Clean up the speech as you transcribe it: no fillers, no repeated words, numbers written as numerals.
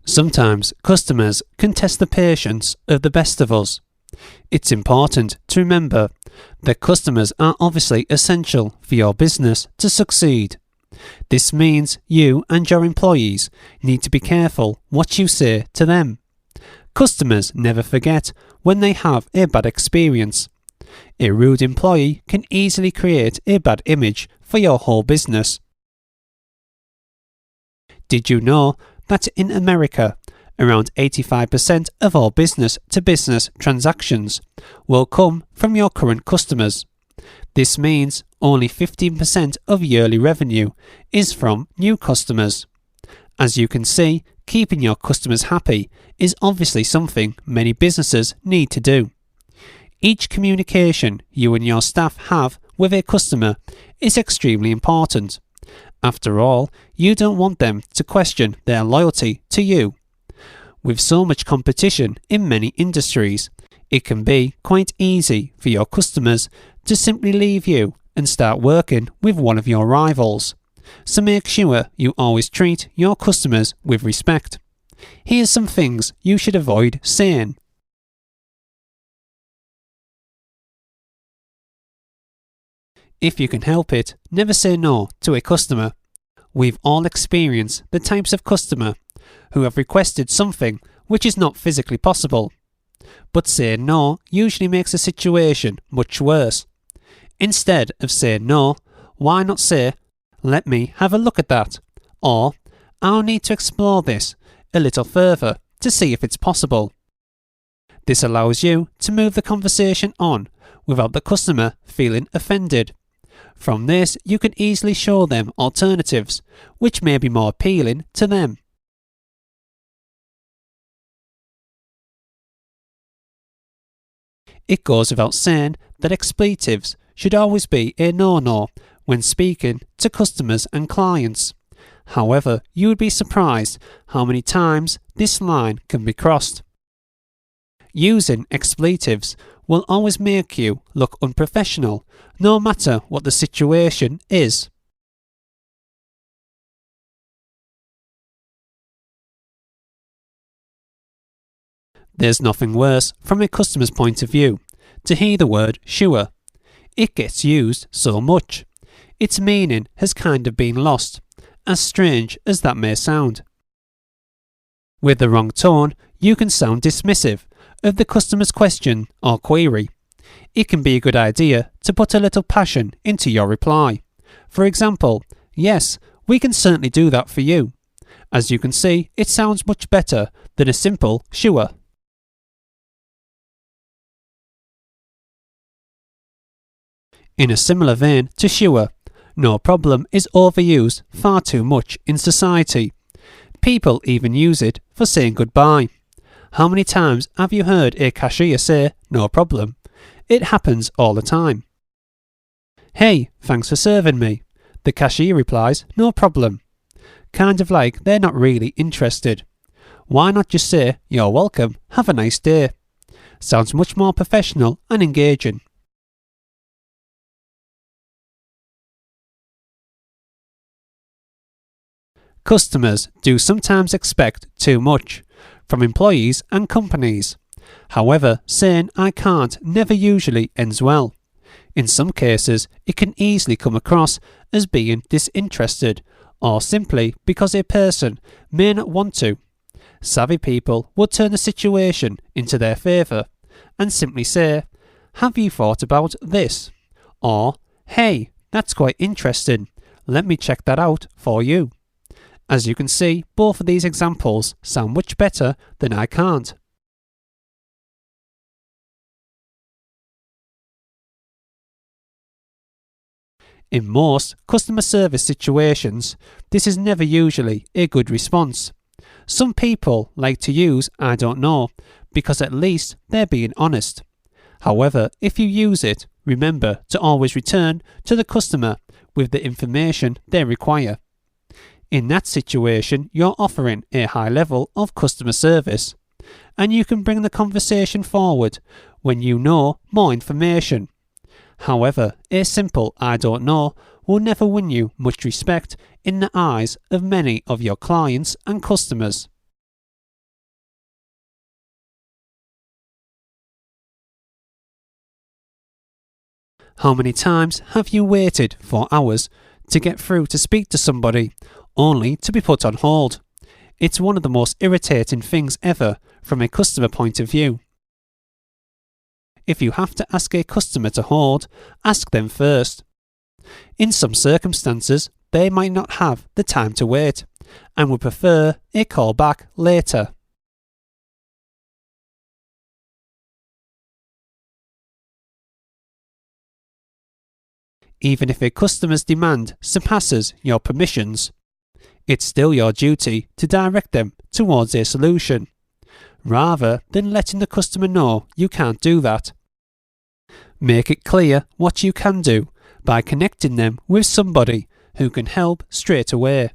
Sometimes customers can test the patience of the best of us. It's important to remember that customers are obviously essential for your business to succeed. This means you and your employees need to be careful what you say to them. Customers never forget when they have a bad experience. A rude employee can easily create a bad image for your whole business. Did you know that in America, around 85% of all business-to-business transactions will come from your current customers? This means only 15% of yearly revenue is from new customers. As you can see, keeping your customers happy is obviously something many businesses need to do. Each communication you and your staff have with a customer is extremely important. After all, you don't want them to question their loyalty to you. With so much competition in many industries, it can be quite easy for your customers to simply leave you and start working with one of your rivals. So make sure you always treat your customers with respect. Here's some things you should avoid saying. If you can help it, never say no to a customer. We've all experienced the types of customer who have requested something which is not physically possible. But saying no usually makes the situation much worse. Instead of saying no, why not say, "Let me have a look at that," or "I'll need to explore this a little further to see if it's possible." This allows you to move the conversation on without the customer feeling offended. From this, you can easily show them alternatives which may be more appealing to them. It goes without saying that expletives should always be a no-no when speaking to customers and clients. However, you would be surprised how many times this line can be crossed. Using expletives will always make you look unprofessional, no matter what the situation is. There's nothing worse from a customer's point of view to hear the word sure. It gets used so much. Its meaning has kind of been lost, as strange as that may sound. With the wrong tone, you can sound dismissive of the customer's question or query. It can be a good idea to put a little passion into your reply. For example, "Yes, we can certainly do that for you." As you can see, it sounds much better than a simple sure. In a similar vein to sure, no problem is overused far too much in society. People even use it for saying goodbye. How many times have you heard a cashier say, "No problem"? It happens all the time. "Hey, thanks for serving me." The cashier replies, "No problem." Kind of like they're not really interested. Why not just say, "You're welcome, have a nice day"? Sounds much more professional and engaging. Customers do sometimes expect too much from employees and companies. However, saying "I can't" never usually ends well. In some cases, it can easily come across as being disinterested or simply because a person may not want to. Savvy people would turn the situation into their favour and simply say, "Have you thought about this?" Or, "Hey, that's quite interesting. Let me check that out for you." As you can see, both of these examples sound much better than "I can't." In most customer service situations, this is never usually a good response. Some people like to use "I don't know" because at least they're being honest. However, if you use it, remember to always return to the customer with the information they require. In that situation, you're offering a high level of customer service, and you can bring the conversation forward when you know more information. However, a simple "I don't know" will never win you much respect in the eyes of many of your clients and customers. How many times have you waited for hours to get through to speak to somebody, only to be put on hold? It's one of the most irritating things ever from a customer point of view. If you have to ask a customer to hold, ask them first. In some circumstances, they might not have the time to wait and would prefer a call back later. Even if a customer's demand surpasses your permissions, it's still your duty to direct them towards a solution, rather than letting the customer know you can't do that. Make it clear what you can do by connecting them with somebody who can help straight away.